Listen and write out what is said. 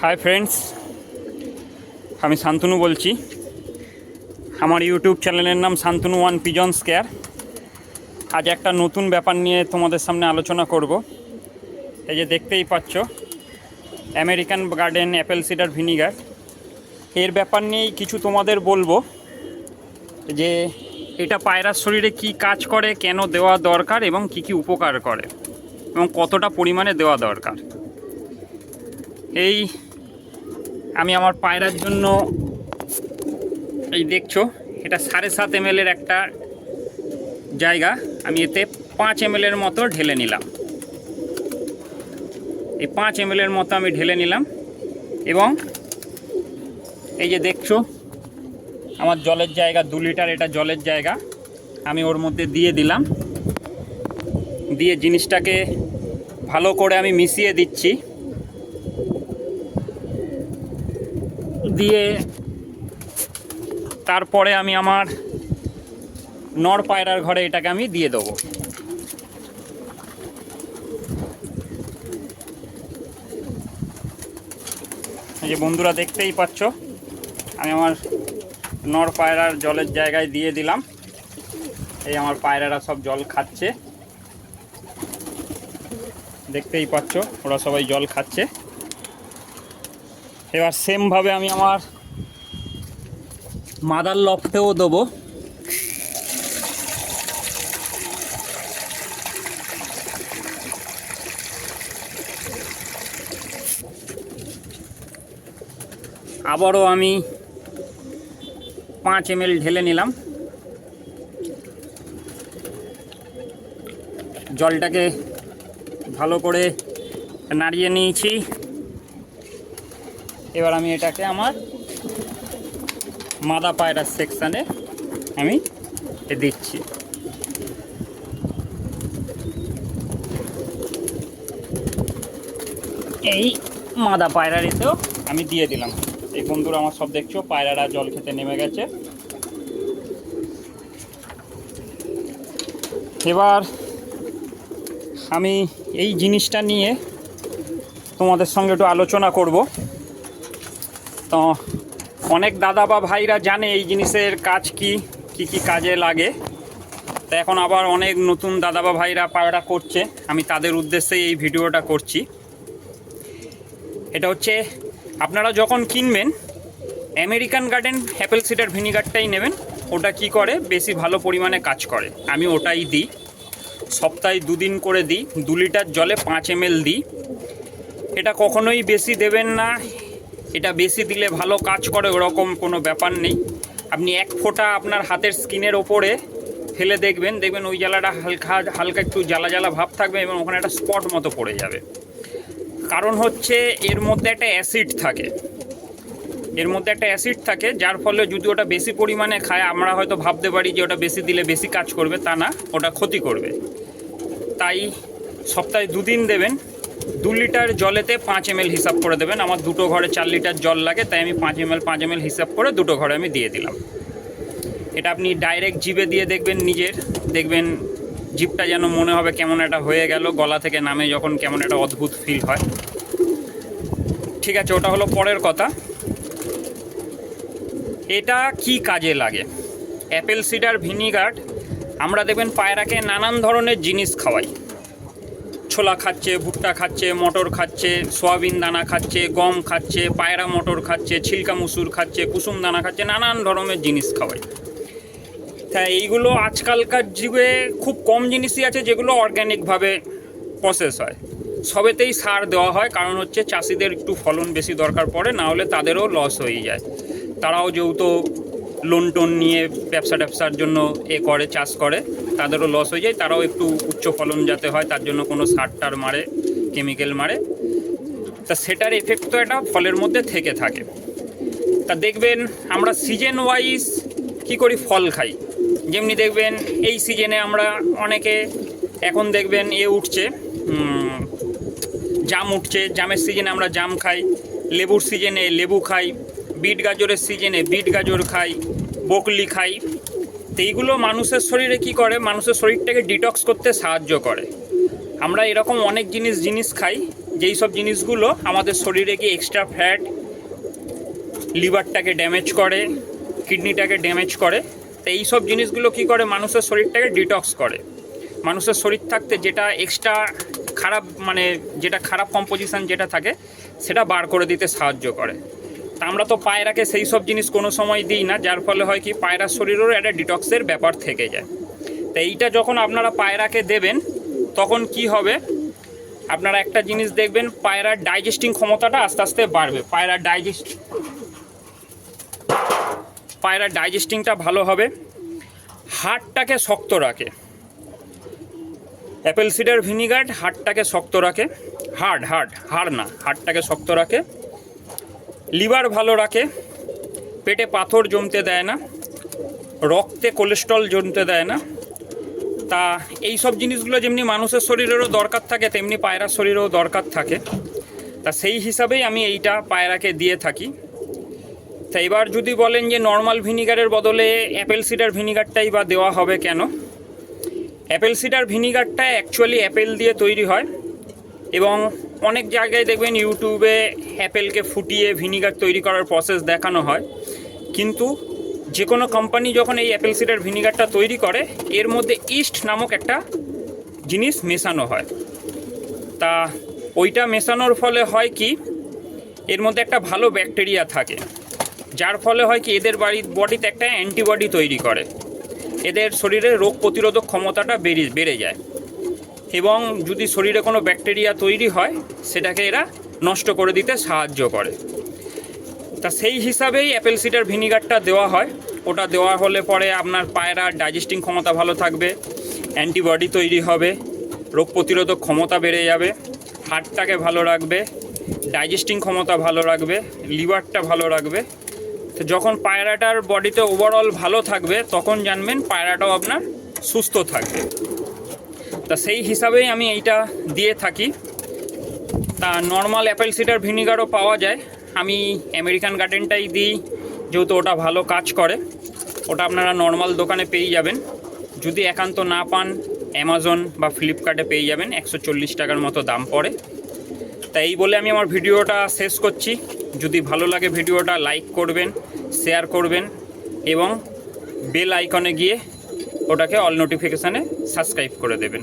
Hi friends, আমি শান্তনু বলছি। আমার ইউটিউব চ্যানেলের নাম শান্তনু ওয়ান পিজনস কেয়ার। আজ একটা নতুন ব্যাপার নিয়ে তোমাদের সামনে আলোচনা করব। এই যে দেখতেই পাচ্ছ, American garden Apple cedar vinegar, এর ব্যাপার নিয়েই কিছু তোমাদের বলবো যে এটা পায়রার শরীরে কি কাজ করে, কেন দেওয়া দরকার এবং কি কি উপকার করে এবং কতটা পরিমাণে দেওয়া দরকার। এই আমি আমার পায়রার জন্য এই দেখছো, এটা 7.5 ml একটা জায়গা, আমি এতে 5 ml মতো ঢেলে নিলাম। এই 5 ml মতো আমি ঢেলে নিলাম এবং এই যে দেখছো আমার জলের জায়গা 2 লিটার, এটা জলের জায়গা, আমি ওর মধ্যে দিয়ে দিলাম। দিয়ে জিনিসটাকে ভালো করে আমি মিশিয়ে দিচ্ছি। দিয়ে তারপরে আমি আমার নর পায়রার ঘরে এটাকে আমি দিয়ে দেবো। এই যে বন্ধুরা দেখতেই পাচ্ছ, আমি আমার নর পায়রার জলের জায়গায় দিয়ে দিলাম। এই আমার পায়রারা সব জল খাচ্ছে, দেখতেই পাচ্ছ ওরা সবাই জল খাচ্ছে। এবার সেমভাবে আমি আমার মাদার লফটেও দেবো। আবারও আমি 5 ml ঢেলে নিলাম। জলটাকে ভালো করে নাড়িয়ে নিয়েছি। এবার আমি এটাকে আমার মাদা পায়রার সেকশানে আমি দিচ্ছি। এই মাদা পায়রার এতেও আমি দিয়ে দিলাম। এই বন্ধুরা আমার সব দেখছো, পায়রারা জল খেতে নেমে গেছে। এবার আমি এই জিনিসটা নিয়ে তোমাদের সঙ্গে একটু আলোচনা করব। তো অনেক দাদা বা ভাইরা জানে এই জিনিসের কাজ কি কি কাজে লাগে। তো এখন আবার অনেক নতুন দাদা বা ভাইরা পায়রা করছে, আমি তাদের উদ্দেশ্যে এই ভিডিওটা করছি। এটা হচ্ছে, আপনারা যখন কিনবেন আমেরিকান গার্ডেন অ্যাপেল সিডার ভিনিগারটাই নেবেন। ওটা কি করে, বেশি ভালো পরিমাণে কাজ করে। আমি ওটাই দিই, সপ্তাহে 2 দিন করে দিই। 2 লিটার জলে 5 ml দিই। এটা কখনোই বেশি দেবেন না, এটা বেশি দিলে ভালো কাজ করে ওরকম কোনো ব্যাপার নেই। আপনি 1 ফোঁটা আপনার হাতের স্কিনের ওপরে ফেলে দেখবেন ওই জ্বালাটা হালকা একটু জ্বালা জ্বালা ভাব থাকবে এবং ওখানে একটা স্পট মতো পড়ে যাবে। কারণ হচ্ছে এর মধ্যে একটা অ্যাসিড থাকে, যার ফলে যদি ওটা বেশি পরিমাণে খায়, আমরা হয়তো ভাবতে পারি যে ওটা বেশি দিলে বেশি কাজ করবে, তা না, ওটা ক্ষতি করবে। তাই সপ্তাহে 2 দিন দেবেন। 2 লিটার জলেতে 5 ml হিসাব করে দেবেন। আমার 2টো ঘরে 4 লিটার জল লাগে, তাই আমি 5 ml হিসাব করে 2টো ঘরে আমি দিয়ে দিলাম। এটা আপনি ডাইরেক্ট জিভে দিয়ে দেখবেন জিভটা যেন মনে হবে কেমন একটা হয়ে গেল, গলা থেকে নামে যখন কেমন একটা অদ্ভুত ফিল হয়। ঠিক আছে, ওটা হলো পরের কথা। এটা কি কাজে লাগে? অ্যাপেল সিডার ভিনিগার আমরা দেখবেন পায়রাকে নানান ধরনের জিনিস খাওয়াই। ছোলা খাচ্ছে, ভুট্টা খাচ্ছে, মটর খাচ্ছে, সয়াবিন দানা খাচ্ছে, গম খাচ্ছে, পায়রা মটর খাচ্ছে, ছিলকা মুসুর খাচ্ছে, কুসুম দানা খাচ্ছে, নানান ধরনের জিনিস খাওয়াই। তাই এইগুলো আজকালকার যুগে খুব কম জিনিসই আছে যেগুলো অর্গ্যানিকভাবে প্রসেস হয়। সবেতেই সার দেওয়া হয়, কারণ হচ্ছে চাষিদের একটু ফলন বেশি দরকার পড়ে, না হলে তাদেরও লস হয়ে যায়। তারাও যেহেতু লোন টোন নিয়ে ব্যবসার জন্য চাষ করে, তাদেরও লস হয়ে যায়। তারাও একটু উচ্চ ফলন যাতে হয় তার জন্য কোনো সার মারে, কেমিক্যাল মারে। তা সেটার এফেক্ট তো এটা ফলের মধ্যে থেকে থাকে। তা দেখবেন আমরা সিজন ওয়াইজ কী করি, ফল খাই। যেমনি দেখবেন এই সিজনে আমরা অনেকে এখন দেখবেন উঠছে, জাম উঠছে, জামের সিজনে আমরা জাম খাই, লেবুর সিজনে লেবু খাই, বিট গাজরের সিজনে বিট গাজর খাই, বকলি খাই। তো এইগুলো মানুষের শরীরে কি করে, মানুষের শরীরটাকে ডিটক্স করতে সাহায্য করে। আমরা এরকম অনেক জিনিস খাই যেই সব জিনিসগুলো আমাদের শরীরে গিয়ে এক্সট্রা ফ্যাট, লিভারটাকে ড্যামেজ করে, কিডনিটাকে ড্যামেজ করে। তো এই সব জিনিসগুলো কী করে, মানুষের শরীরটাকে ডিটক্স করে। মানুষের শরীর থাকতে যেটা এক্সট্রা খারাপ, মানে যেটা খারাপ কম্পোজিশান যেটা থাকে সেটা বার করে দিতে সাহায্য করে। তা আমরা তো পায়রাকে সেই সব জিনিস কোনো সময় দিই না, যার ফলে হয় কি পায়রার শরীরেরও একটা ডিটক্সের ব্যাপার থেকে যায়। তো এইটা যখন আপনারা পায়রাকে দেবেন তখন কি হবে, আপনারা একটা জিনিস দেখবেন, পায়রার ডাইজেস্টিং ক্ষমতাটা আস্তে আস্তে বাড়বে। পায়রার ডাইজেস্টিংটা ভালো হবে, হাড়টাকে শক্ত রাখে। অ্যাপেল সিডার ভিনিগার হাড়টাকে শক্ত রাখে, হাড়টাকে শক্ত রাখে, লিভার ভালো রাখে, পেটে পাথর জমতে দেয় না, রক্তে কোলেস্ট্রল জমতে দেয় না। তা এই সব জিনিসগুলো যেমনি মানুষের শরীরেরও দরকার থাকে তেমনি পায়রার শরীরেও দরকার থাকে। তা সেই হিসাবেই আমি এইটা পায়রাকে দিয়ে থাকি। তা এবার যদি বলেন যে নর্মাল ভিনিগারের বদলে অ্যাপেল সিডার ভিনিগারটাই বা দেওয়া হবে কেন, অ্যাপেল সিডার ভিনিগারটা অ্যাকচুয়ালি অ্যাপেল দিয়ে তৈরি হয় এবং অনেক জায়গায় দেখবেন ইউটিউবে অ্যাপেলকে ফুটিয়ে ভিনিগার তৈরি করার প্রসেস দেখানো হয়। কিন্তু যে কোনো কোম্পানি যখন এই অ্যাপেল সিডার ভিনিগারটা তৈরি করে এর মধ্যে ইস্ট নামক একটা জিনিস মেশানো হয়। তা ওইটা মেশানোর ফলে হয় কি, এর মধ্যে একটা ভালো ব্যাকটেরিয়া থাকে, যার ফলে হয় কি এদের বডিতে একটা অ্যান্টিবডি তৈরি করে, এদের শরীরে রোগ প্রতিরোধক ক্ষমতাটা বেড়ে যায় এবং যদি শরীরে কোনো ব্যাকটেরিয়া তৈরি হয় সেটাকে এরা নষ্ট করে দিতে সাহায্য করে। তা সেই হিসাবেই অ্যাপেল সিডার ভিনিগারটা দেওয়া হয়। ওটা দেওয়া হলে পরে আপনার পায়রার ডাইজেস্টিং ক্ষমতা ভালো থাকবে, অ্যান্টিবডি তৈরি হবে, রোগ প্রতিরোধক ক্ষমতা বেড়ে যাবে, হার্টটাকে ভালো রাখবে, ডাইজেস্টিং ক্ষমতা ভালো রাখবে, লিভারটা ভালো রাখবে। তো যখন পায়রাটার বডিতে ওভারঅল ভালো থাকবে তখন জানবেন পায়রাটাও আপনার সুস্থ থাকবে। তা সেই হিসাবেই আমি এইটা দিয়ে থাকি। তা নর্মাল অ্যাপেল সিডার ভিনিগারও পাওয়া যায়, আমি আমেরিকান গার্ডেনটাই দিই যেহেতু ওটা ভালো কাজ করে। ওটা আপনারা নর্মাল দোকানে পেয়ে যাবেন, যদি একান্ত না পান অ্যামাজন বা ফ্লিপকার্টে পেয়ে যাবেন, 140 টাকার মতো দাম পড়ে। তাই এই বলে আমি আমার ভিডিওটা শেষ করছি। যদি ভালো লাগে ভিডিওটা লাইক করবেন, শেয়ার করবেন এবং বেল আইকনে গিয়ে ওটাকে অল নোটিফিকেশানে সাবস্ক্রাইব করে দেবেন।